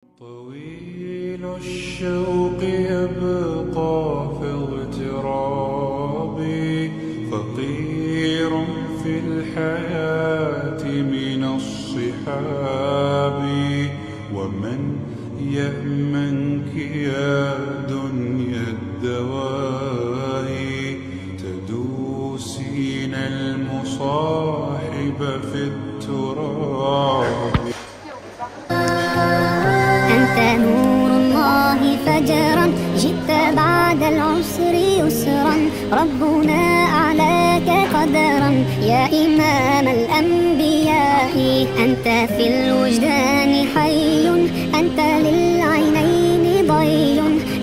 طويل الشوق يبقى في اغترابي، فقير في الحياة من الصحاب. ومن يأمنك يا دنيا الدواهي، تدوسين المصاحب في التراب. أنت نور الله فجرا، جئت بعد العسر يسرا، ربنا أعلاك قدرا يا إمام الأنبياء. أنت في الوجدان حي، أنت للعينين ضي،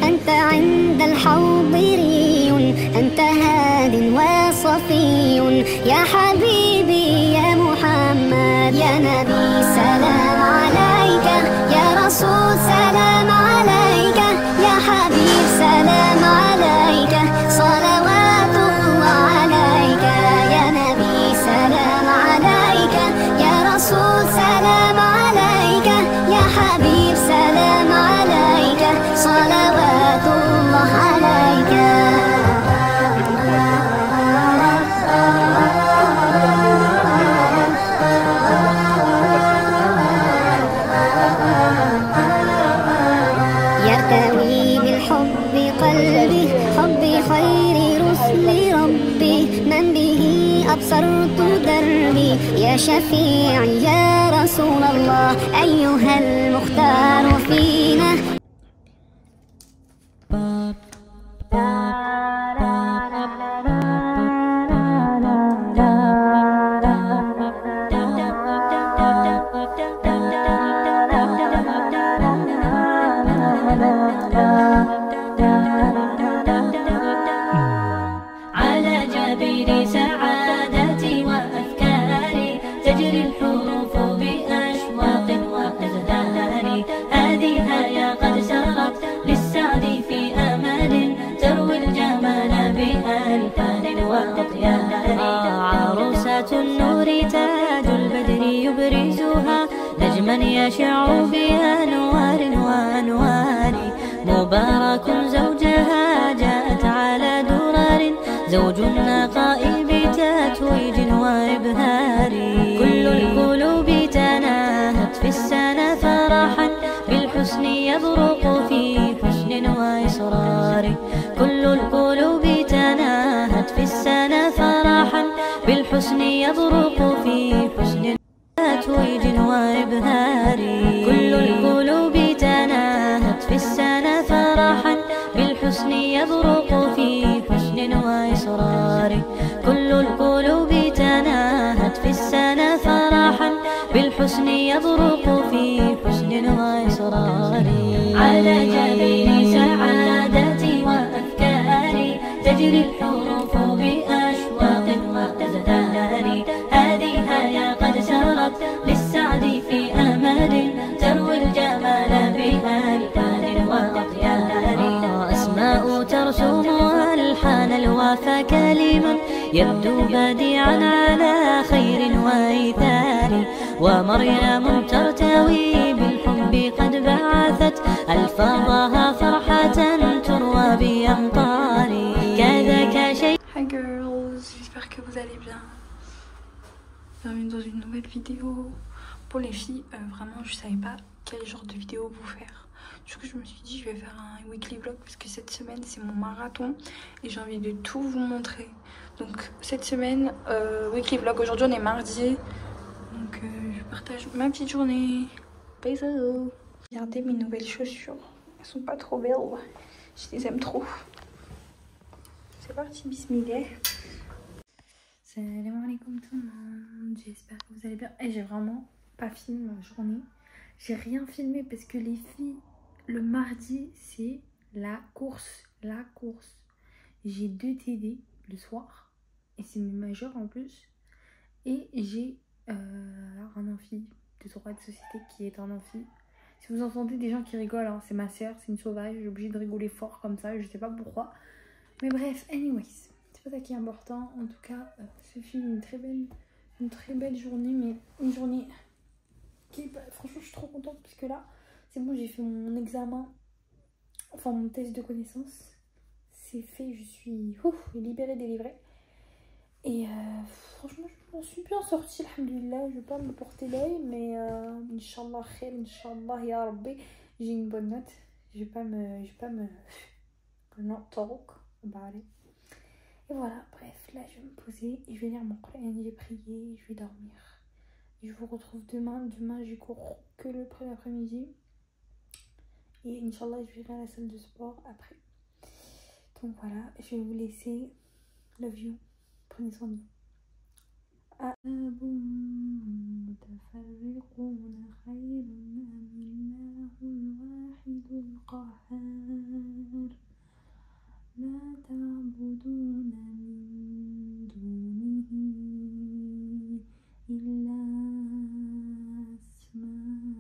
أنت عند الحوض ري، أنت هاد وصفي. يا حبيبي يا محمد يا نبي سلام عليك، يا رسول سلام عليك، يا حبيب سلام عليك، صلوات الله عليك. يا نبي سلام عليك، يا رسول سلام عليك، يا حبيب سلام عليك، صلوات الله عليك. يرتوي بالحب قلبي، حب خير رسل ربي، من به أبصرت دربي. يا شفيعي يا رسول الله، أيها المختار فينا. على جبين سعادتي وأفكاري تجري الحروف بأشواق وأزهار. هذه هيا قد سرت للسعد في أمل، تروي الجمال بألحان وأطيار. عروسة النور تاج البدر يبرزها، نجما يشع بأنوار وأنوار. مبارك زوجها جاءت على درر، زوج النقاء بتتويج وإبهار. كل القلوب تناهت في السنة فرحا، بالحسن يبرق في حسن وإصرار. كل القلوب تناهت في السنة فرحا، بالحسن يبرق في حسن تتويج وإبهار. كل القلوب تناهت في السنة فرحا، بالحسن يبرق في حسن وإصرار. كل القلوب تناهت في السنة فرحا، بالحسن يبرق في حسن وإصرار. على جبين سعادتي وأفكاري تجري الحروف بأشواق وأزهار. هذه هيا قد سرت للسعد في أمل، تروي الجمال بألحان وأطيار. أسماء ترسم ألحان الوفا كلما، يبدو بديعا على خير وإيثار. ومريم ترتوي بالحب قد بعثت، ألفاظها فرحة تروى بأمطار. كذاك شيء. Hi girls, j'espère que vous allez bien. Bienvenue dans une nouvelle vidéo. Pour les filles, vraiment je savais pas quel genre de vidéo vous faire. Du coup je me suis dit je vais faire un weekly vlog parce que cette semaine c'est mon marathon et j'ai envie de tout vous montrer. Donc cette semaine, weekly vlog, aujourd'hui on est mardi. Donc je partage ma petite journée. Bisous. Regardez mes nouvelles chaussures, elles sont pas trop belles, je les aime trop. C'est parti, bismillah. Salam alaikum tout le monde, j'espère que vous allez bien. Et j'ai vraiment pas filmé ma journée. J'ai rien filmé parce que les filles, le mardi c'est la course. J'ai 2 TD le soir et c'est mes majeurs en plus. Et j'ai un amphi de droit de société qui est un amphi. Si vous entendez des gens qui rigolent, hein, c'est ma soeur, c'est une sauvage, j'ai obligée de rigoler fort comme ça, je sais pas pourquoi. Mais bref, anyways, c'est pas ça qui est important. En tout cas, ce fut une très belle journée, mais une journée qui, franchement, je suis trop contente parce que là, c'est bon, j'ai fait mon examen, enfin mon test de connaissances. C'est fait, je suis libérée, délivrée. Et franchement, je m'en suis bien sortie, alhamdoulilah. Je vais pas me porter l'œil, mais Inch'Allah khair, Inch'Allah ya Rabbi, j'ai une bonne note. Je vais pas me non, talk about it. Et voilà, bref, là je vais me poser et je vais lire mon Coran, j'ai prié, je vais dormir. Et je vous retrouve demain. Demain, je cours que le après-midi. Et Inch'Allah, je vais à la salle de sport après. Donc voilà, je vais vous laisser. Love you. Prenez soin de vous. متفرقون خير أم الله الواحد القهار لا تعبدون من دونه إلا أسماء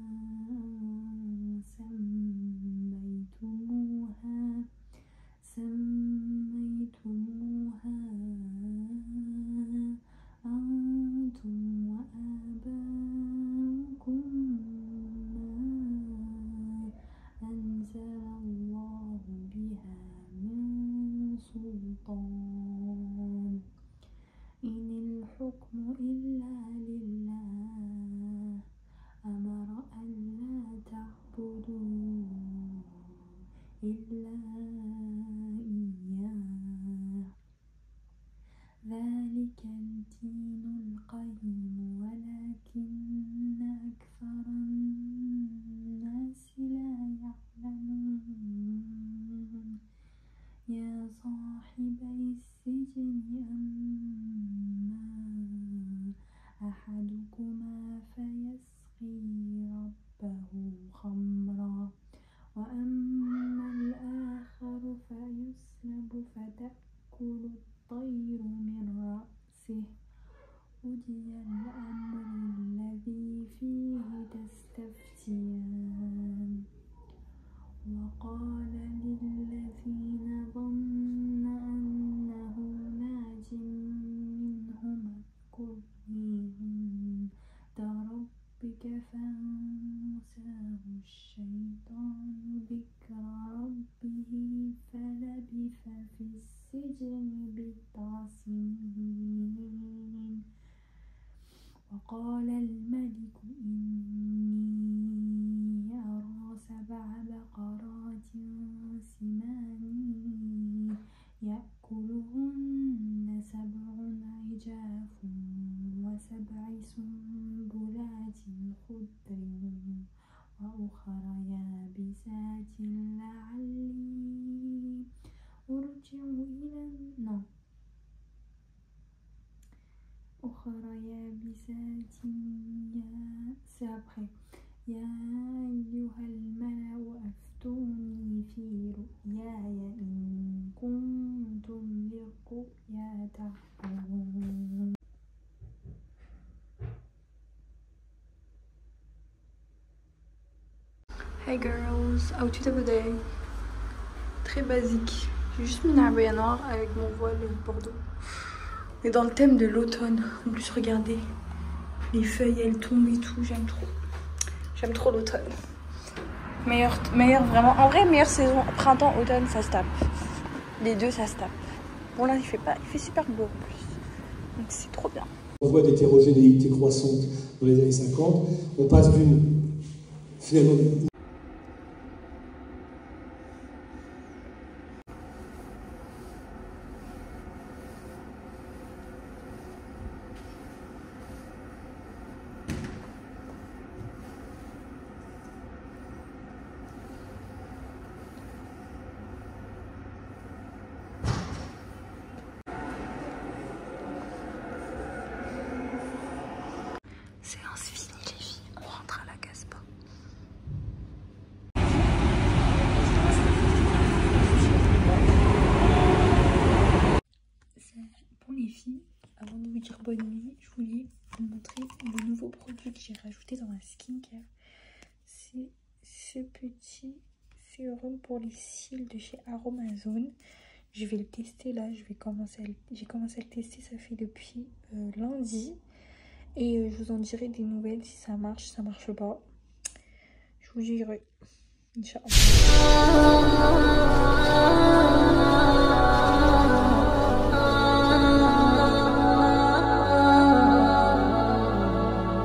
سميتموها أنتم وآباؤكم ما أنزل الله بها من سلطان إن الحكم إلا لله أمر ألا تعبدوا إلا إياه ذلك الدين القيم ولكن أكثر الناس لا يعلمون يا صاحبي السجن أما أحدكما فيسقي ربه خمرا وأما الآخر فيسلب فتأكل الطير من رأسه قضي الأمر الذي فيه تستفتيان وقال للذين ظن أنه ناج منهم اذكرني عند ربك فأنساه الشيطان ذكر ربه فلبث في السجن بضع سنين وقال الملك إني أرى 7 بقرات سمان يأكلهن 7 عجاف و7 سنبلات خضر وأخر يابسات لعلي أرجع أخرى يابسات يا أيها الملأ أفتوني في رؤياي إن كنتم للرؤيا تعبرون. Hey girls, outfit of the day. Très basique. J'ai juste mis une abaya noire avec mon voile bordeaux. On est dans le thème de l'automne. En plus, regardez, les feuilles elles tombent et tout. J'aime trop. J'aime trop l'automne. Meilleure vraiment. En vrai, meilleure saison. Printemps, automne, ça se tape. Les deux, ça se tape. Bon là, il fait super beau en plus. Donc c'est trop bien. On voit d'hétérogénéité croissante dans les années 50. On passe d'une finalement. Séance finie les filles, on rentre à la Casbah. Pour les filles, avant de vous dire bonne nuit, je voulais vous montrer le nouveau produit que j'ai rajouté dans ma skincare. C'est ce petit sérum pour les cils de chez Aromazone. Je vais le tester là, j'ai commencé à le tester, ça fait depuis lundi. Et je vous en dirai des nouvelles si ça marche pas. Je vous dirai. Inch'Allah.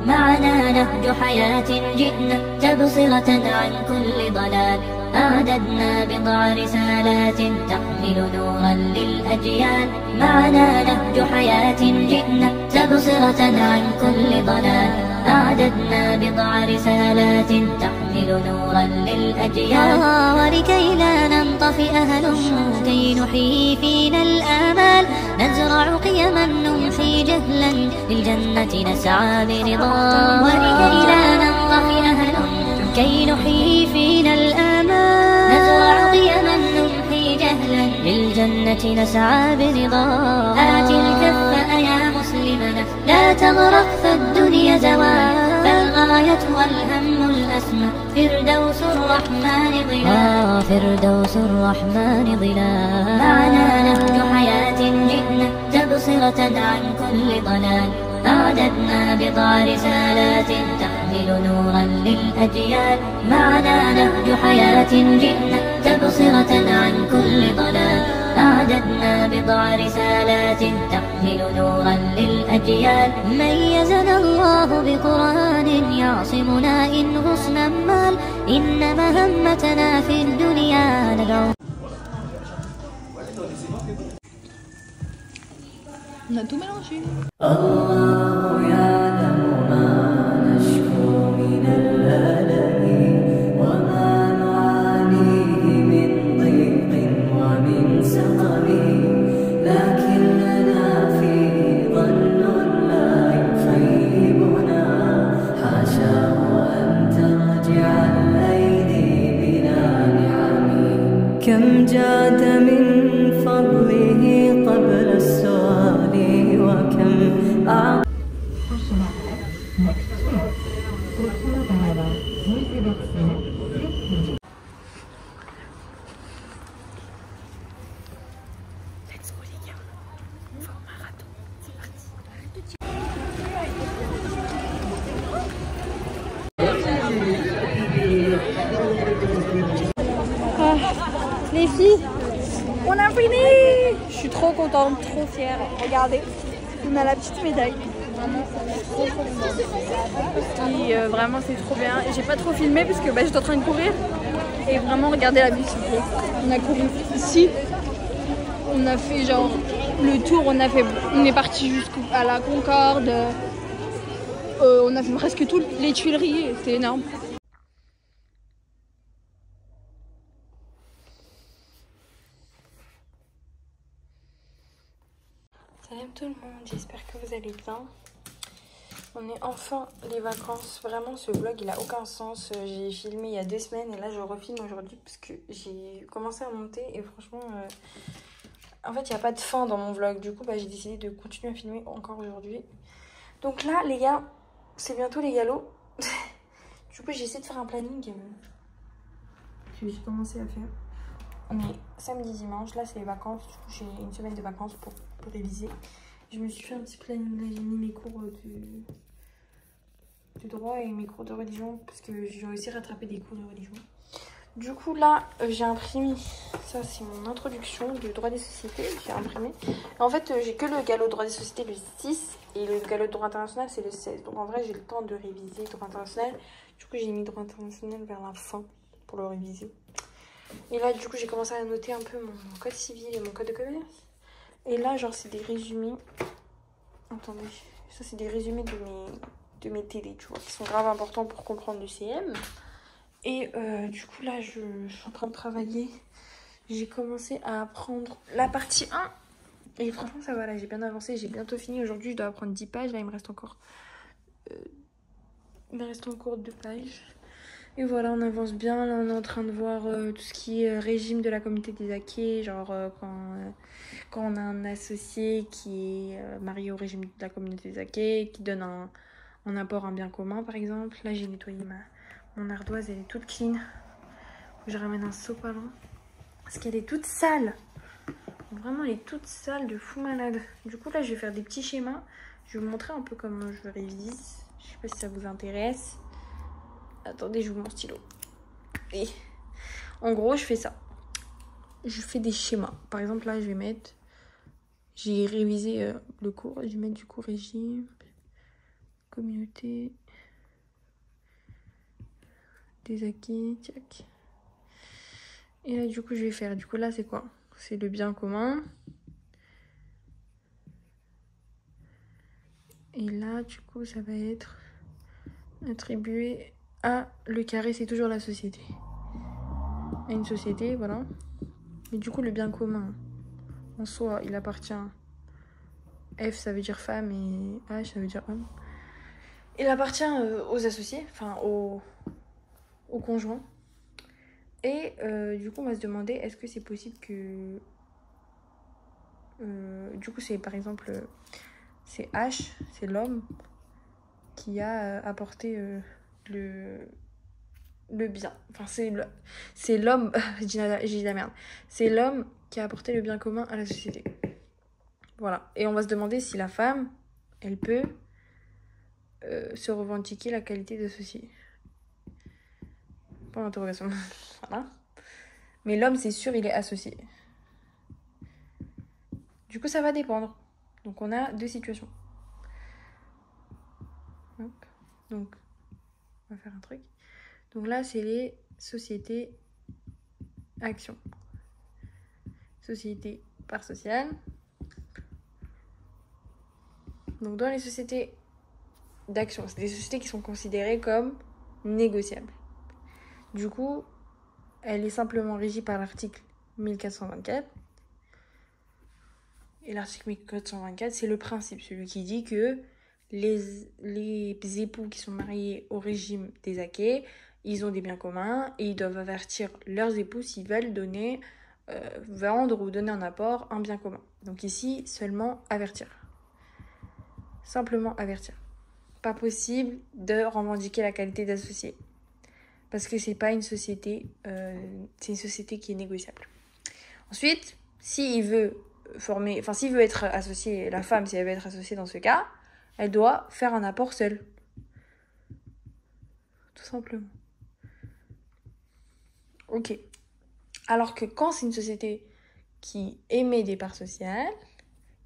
معنا نهج حياة جئنا تبصرة عن كل ضلال أعددنا بضع رسالات تحمل نورا للأجيال معنا نهج حياة جئنا تبصرة عن كل ضلال أعددنا بضع رسالات تحمل نورا للأجيال ولكي لا ننطفئ هلم كي نحيي فينا الآمال نزرع قيما نمحي جهلا للجنة نسعى برضا ولكي لا ننطفئ هلم كي نحيي فينا الآمال نزرع قيما نمحي جهلا للجنة نسعى برضا آت الكف يا مسلمنا لا تغرق فالدنيا زوال فالغاية والهم الأسمى فردوس الرحمن ظلال فردوس الرحمن ظلال معنا نهج حياة جئنا تبصرة عن كل ضلال أعددنا بضع رسالات تحمل نورا للأجيال معنا نهج حياة جئنا تبصرة عن كل ضلال أعددنا بضع رسالات تحمل نورا للأجيال ميزنا الله بقرآن يعصمنا إن غصنا مال إن مهمتنا في الدنيا ندعو. On a tout mélangé. الله يعلم ما نشكو من الألم وما نعانيه من ضيق ومن سقم لكن لنا فيه ظن لا يخيبنا حاشاه أن ترجع الأيدي بلا نعم كم جاد من فضله قبل السؤال وكم Let's go les gars, on va au marathon, c'est parti. Les filles, on a fini. Je suis trop contente, trop fière. Regardez, on a la petite médaille. Vraiment, vraiment c'est trop bien. Et j'ai pas trop filmé parce que j'étais en train de courir. Et vraiment, regardez la vue s'il vous plaît. On a couru ici. On a fait genre le tour. On est parti jusqu'à la Concorde. On a fait presque toutes les Tuileries. C'était énorme. Salut tout le monde, j'espère que vous allez bien. On est enfin les vacances. Vraiment ce vlog il a aucun sens. J'ai filmé il y a 2 semaines et là je refilme aujourd'hui parce que j'ai commencé à monter et franchement en fait il n'y a pas de fin dans mon vlog. Du coup j'ai décidé de continuer à filmer encore aujourd'hui. Donc là les gars, c'est bientôt les galops. Du coup j'ai essayé de faire un planning que j'ai commencé à faire. On est samedi, dimanche, là c'est les vacances, du coup j'ai une semaine de vacances pour réviser. Je me suis fait un petit planning, là j'ai mis mes cours de droit et mes cours de religion parce que j'ai aussi rattrapé des cours de religion. Du coup là j'ai imprimé, ça c'est mon introduction du droit des sociétés, j'ai imprimé. Et en fait j'ai que le galop de droit des sociétés le 6 et le galop de droit international c'est le 16. Donc en vrai j'ai le temps de réviser droit international. Du coup j'ai mis droit international vers la fin pour le réviser. Et là du coup j'ai commencé à noter un peu mon code civil et mon code de commerce. Et là genre c'est des résumés. Attendez, ça c'est des résumés de mes TD tu vois, qui sont grave importants pour comprendre le CM. Et du coup là je suis en train de travailler. J'ai commencé à apprendre la partie 1. Et franchement ça va là, j'ai bien avancé, j'ai bientôt fini. Aujourd'hui je dois apprendre 10 pages, là il me reste encore 2 pages. Et voilà, on avance bien. Là, on est en train de voir tout ce qui est régime de la communauté des acquis. Genre, quand on a un associé qui est marié au régime de la communauté des acquis, qui donne un apport à un bien commun, par exemple. Là, j'ai nettoyé mon ardoise, elle est toute clean. Je ramène un sopalin. Parce qu'elle est toute sale. Vraiment, elle est toute sale de fou malade. Du coup, là, je vais faire des petits schémas. Je vais vous montrer un peu comment je révise. Je sais pas si ça vous intéresse. Attendez, je vous mon stylo. Et en gros, je fais ça. Je fais des schémas. Par exemple, là, je vais mettre... J'ai révisé le cours. Je vais mettre du coup régime, communauté, des acquis, tac. Et là, du coup, je vais faire... Du coup, là, c'est quoi? C'est le bien commun. Et là, du coup, ça va être attribué à le carré, c'est toujours la société. À une société, voilà. Mais du coup, le bien commun, en soi, il appartient... F, ça veut dire femme, et H, ça veut dire homme. Il appartient aux associés, enfin aux conjoints. Et du coup, on va se demander, est-ce que c'est possible que... du coup, c'est par exemple... c'est H, c'est l'homme qui a apporté le bien. Enfin, c'est l'homme... j'ai dit la merde. C'est l'homme qui a apporté le bien commun à la société. Voilà. Et on va se demander si la femme, elle peut se revendiquer la qualité d'associé. Pas d'interrogation. Voilà. Mais l'homme, c'est sûr, il est associé. Du coup, ça va dépendre. Donc, on a deux situations. Hop. Donc, on va faire un truc. Donc là, c'est les sociétés actions. Société part sociale. Donc, dans les sociétés d'action, c'est des sociétés qui sont considérées comme négociables. Du coup, elle est simplement régie par l'article 1424. Et l'article 1424, c'est le principe, celui qui dit que les époux qui sont mariés au régime des acquets, ils ont des biens communs et ils doivent avertir leurs époux s'ils veulent donner, vendre ou donner en apport un bien commun. Donc ici, seulement avertir. Simplement avertir. Pas possible de revendiquer la qualité d'associé. Parce que c'est pas une société, c'est une société qui est négociable. Ensuite, s'il veut être associé, la femme, si elle veut être associée dans ce cas, elle doit faire un apport seule. Tout simplement. Ok. Alors que quand c'est une société qui émet des parts sociales,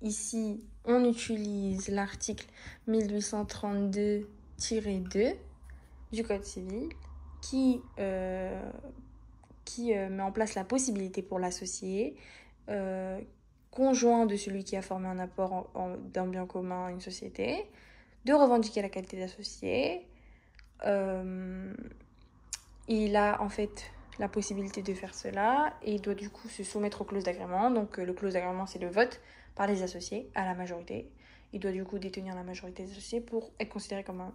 ici, on utilise l'article 1832-2 du Code civil qui met en place la possibilité pour l'associé conjoint de celui qui a formé un apport d'un bien commun à une société, de revendiquer la qualité d'associé. Il a en fait la possibilité de faire cela et il doit du coup se soumettre aux clauses d'agrément. Donc le clause d'agrément, c'est le vote par les associés à la majorité. Il doit du coup détenir la majorité des associés pour être considéré comme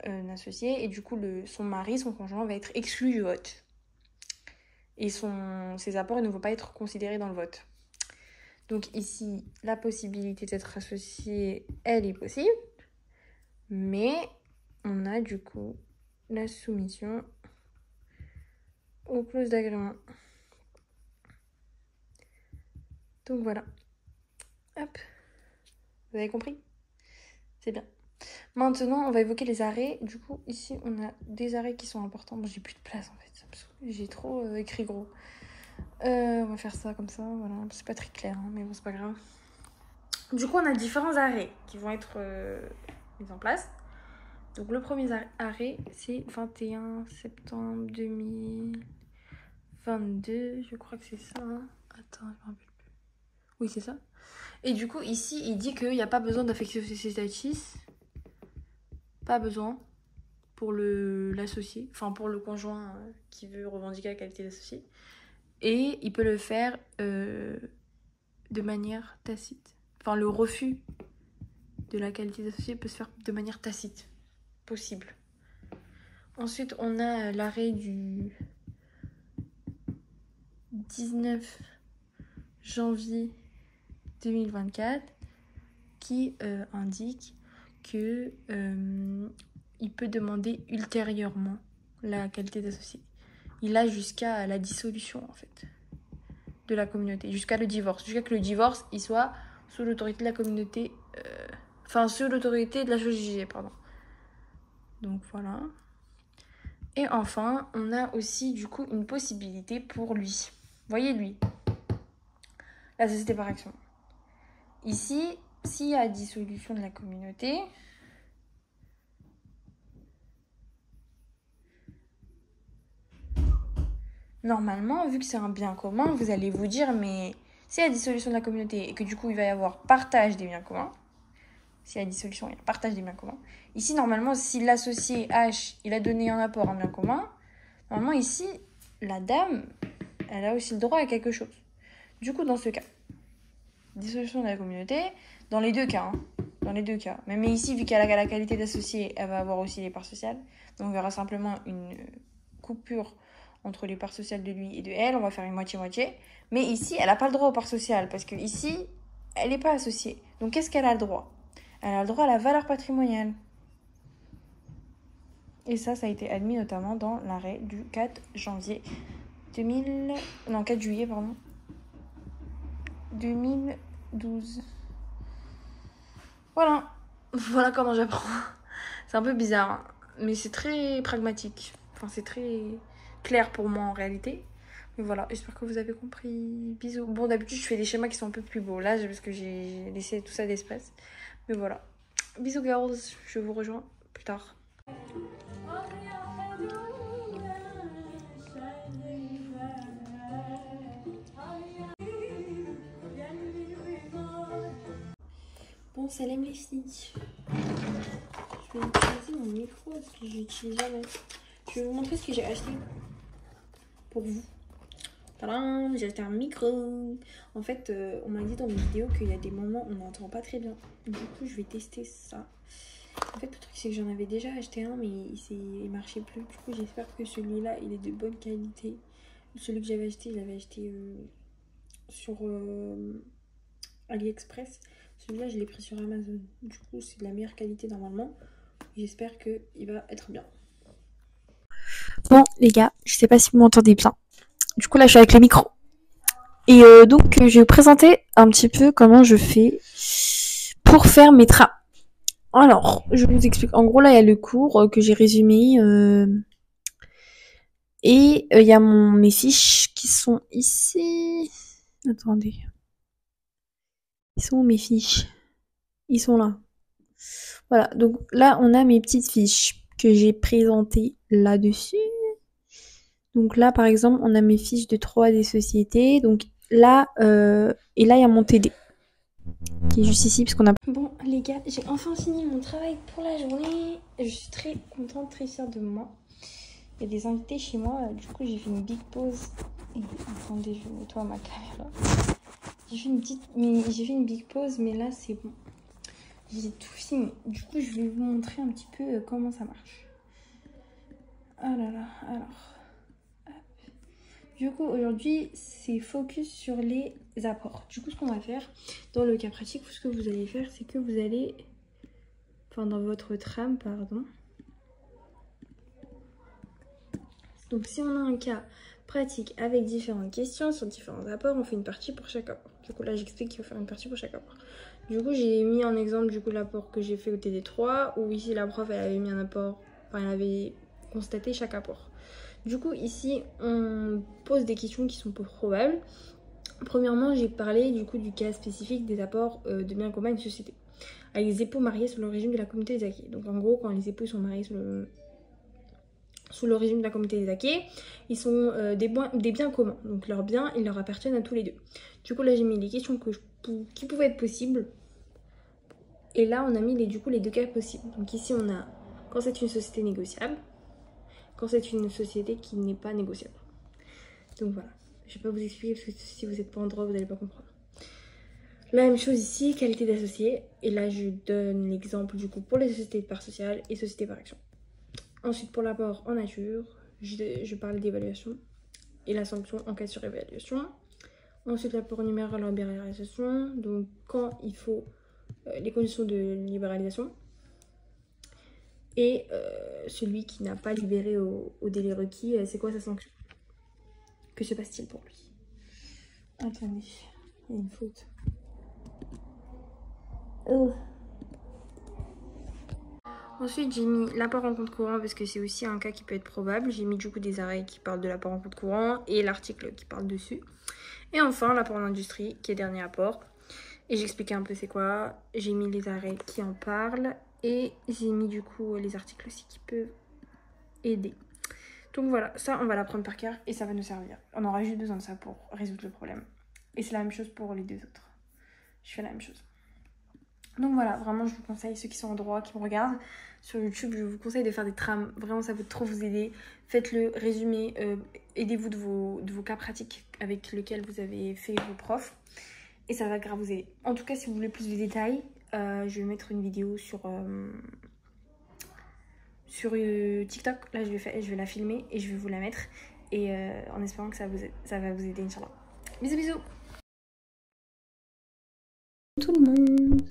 un associé. Et du coup, son mari, son conjoint, va être exclu du vote. Et ses apports ne vont pas être considérés dans le vote. Donc ici, la possibilité d'être associé, elle est possible. Mais on a du coup la soumission aux clauses d'agrément. Donc voilà. Hop. Vous avez compris? C'est bien. Maintenant, on va évoquer les arrêts. Du coup, ici, on a des arrêts qui sont importants. Bon, j'ai plus de place en fait. J'ai trop écrit gros. On va faire ça comme ça, voilà. C'est pas très clair, hein, mais bon, c'est pas grave. Du coup, on a différents arrêts qui vont être mis en place. Donc, le premier arrêt, c'est 21 septembre 2022. Je crois que c'est ça. Hein. Attends, je me rappelle plus. Oui, c'est ça. Et du coup, ici, il dit qu'il n'y a pas besoin d'affecter status. Pas besoin pour l'associé, enfin pour le conjoint qui veut revendiquer la qualité d'associé. Et il peut le faire de manière tacite. Enfin, le refus de la qualité d'associé peut se faire de manière tacite. Possible. Ensuite, on a l'arrêt du 19 janvier 2024 qui indique que il peut demander ultérieurement la qualité d'associé. Il a jusqu'à la dissolution en fait de la communauté, jusqu'à le divorce, jusqu'à que le divorce il soit sous l'autorité de la communauté, sous l'autorité de la chose jugée, pardon. Donc voilà. Et enfin, on a aussi du coup une possibilité pour lui. Voyez lui, la société par action. Ici, s'il y a dissolution de la communauté, normalement, vu que c'est un bien commun, vous allez vous dire, mais s'il y a dissolution de la communauté et que du coup il va y avoir partage des biens communs, s'il y a dissolution, il y a partage des biens communs. Ici, normalement, si l'associé H, il a donné un apport à un bien commun, normalement ici, la dame, elle a aussi le droit à quelque chose. Du coup, dans ce cas, dissolution de la communauté, dans les deux cas, dans les deux cas. Mais ici, vu qu'elle a la qualité d'associé, elle va avoir aussi les parts sociales. Donc, il y aura simplement une coupure entre les parts sociales de lui et de elle. On va faire une moitié-moitié. Mais ici, elle n'a pas le droit aux parts sociales parce que ici, elle n'est pas associée. Donc, qu'est-ce qu'elle a le droit? Elle a le droit à la valeur patrimoniale. Et ça a été admis notamment dans l'arrêt du 4 janvier 4 juillet, pardon. 2012. Voilà comment j'apprends. C'est un peu bizarre, hein, mais c'est très pragmatique. Enfin, c'est très clair pour moi en réalité. Mais voilà, j'espère que vous avez compris. Bisous. Bon, d'habitude, je fais des schémas qui sont un peu plus beaux là, parce que j'ai laissé tout ça d'espace. Mais voilà. Bisous, girls. Je vous rejoins plus tard. Bon, salam les filles. Je vais utiliser mon micro parce que j'utilise jamais. Je vais vous montrer ce que j'ai acheté pour vous. Tadam, j'ai acheté un micro. En fait, on m'a dit dans mes vidéos qu'il y a des moments où on n'entend pas très bien. Du coup, je vais tester ça. En fait, le truc, c'est que j'en avais déjà acheté un, mais il marchait plus. Du coup, j'espère que celui-là, il est de bonne qualité. Celui que j'avais acheté, je l'avais acheté sur AliExpress. Celui-là, je l'ai pris sur Amazon. Du coup, c'est de la meilleure qualité normalement. J'espère qu'il va être bien. Bon, les gars, je sais pas si vous m'entendez bien. Du coup, là, je suis avec le micro. Et donc, je vais vous présenter un petit peu comment je fais pour faire mes trains. Alors, je vous explique. En gros, là, il y a le cours que j'ai résumé. Et il y a mes fiches qui sont ici. Attendez. Ils sont où mes fiches? Ils sont là. Voilà, donc là, on a mes petites fiches que j'ai présentées là-dessus. Donc là, par exemple, on a mes fiches de 3 des sociétés. Donc là, et là, il y a mon TD qui est juste ici parce qu'on a... Bon, les gars, j'ai enfin fini mon travail pour la journée. Je suis très contente, très fière de moi. Il y a des invités chez moi. Du coup, j'ai fait une big pause. Et attendez, je nettoie ma caméra. J'ai fait une big pause, mais là, c'est bon. J'ai tout fini. Du coup, je vais vous montrer un petit peu comment ça marche. Oh là là, alors... Du coup, aujourd'hui, c'est focus sur les apports. Du coup, ce qu'on va faire, dans le cas pratique, ce que vous allez faire, c'est que vous allez... Enfin, dans votre trame, pardon. Donc, si on a un cas pratique avec différentes questions sur différents apports, on fait une partie pour chaque apport. Du coup, là, j'explique qu'il faut faire une partie pour chaque apport. Du coup, j'ai mis en exemple du coup l'apport que j'ai fait au TD3, où ici, la prof, elle avait mis un apport, enfin, elle avait constaté chaque apport. Du coup, ici, on pose des questions qui sont peu probables. Premièrement, j'ai parlé du coup du cas spécifique des apports de biens communs à une société, avec les époux mariés sous le régime de la communauté des acquis. Donc, en gros, quand les époux sont mariés sous le régime de la communauté des acquis, ils sont des biens communs. Donc, leurs biens, ils leur appartiennent à tous les deux. Du coup, là, j'ai mis les questions qui pouvaient être possibles. Et là, on a mis du coup les deux cas possibles. Donc, ici, on a quand c'est une société négociable, quand c'est une société qui n'est pas négociable. Donc voilà, je vais pas vous expliquer parce que si vous n'êtes pas en droit, vous n'allez pas comprendre. La même chose ici, qualité d'associé. Et là, je donne l'exemple du coup pour les sociétés de parts sociales et sociétés par action. Ensuite, pour l'apport en nature, je parle d'évaluation et la sanction en cas de surévaluation. Ensuite, l'apport numéraire en libéralisation. Donc, quand il faut les conditions de libéralisation. Et celui qui n'a pas libéré au délai requis, c'est quoi sa sanction? Que se passe-t-il pour lui? Attendez, il y a une faute. Ensuite, j'ai mis l'apport en compte courant parce que c'est aussi un cas qui peut être probable. J'ai mis du coup des arrêts qui parlent de l'apport en compte courant et l'article qui parle dessus. Et enfin, l'apport en industrie qui est dernier apport. Et j'expliquais un peu c'est quoi. J'ai mis les arrêts qui en parlent et j'ai mis du coup les articles aussi qui peuvent aider. Donc voilà, ça on va l'apprendre par cœur et ça va nous servir. On aura juste besoin de ça pour résoudre le problème. Et c'est la même chose pour les deux autres. Je fais la même chose. Donc voilà, vraiment je vous conseille, ceux qui sont en droit, qui me regardent sur YouTube, je vous conseille de faire des trames. Vraiment ça peut trop vous aider. Faites-le, résumez, aidez-vous de vos cas pratiques avec lesquels vous avez fait vos profs. Et ça va grave vous aider. En tout cas, si vous voulez plus de détails, je vais mettre une vidéo sur TikTok. Là, je vais la filmer et je vais vous la mettre. Et en espérant que ça va vous aider, Inch'Allah. Bisous, bisous. Tout le monde.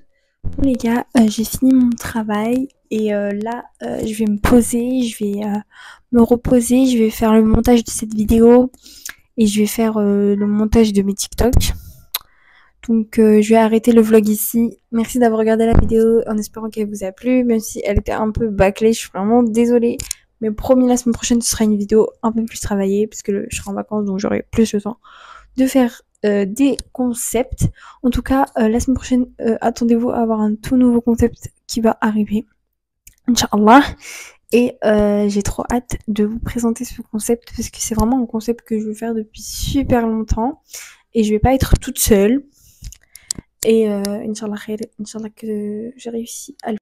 Bon les gars, j'ai fini mon travail. Et là, je vais me poser, je vais me reposer. Je vais faire le montage de cette vidéo. Et je vais faire le montage de mes TikTok. Donc je vais arrêter le vlog ici. Merci d'avoir regardé la vidéo en espérant qu'elle vous a plu. Même si elle était un peu bâclée, je suis vraiment désolée. Mais promis, la semaine prochaine, ce sera une vidéo un peu plus travaillée. Parce que je serai en vacances, donc j'aurai plus le temps de faire des concepts. En tout cas, la semaine prochaine, attendez-vous à avoir un tout nouveau concept qui va arriver. Inch'Allah. Et j'ai trop hâte de vous présenter ce concept. Parce que c'est vraiment un concept que je veux faire depuis super longtemps. Et je vais pas être toute seule. Et Inch'Allah que j'ai réussi à le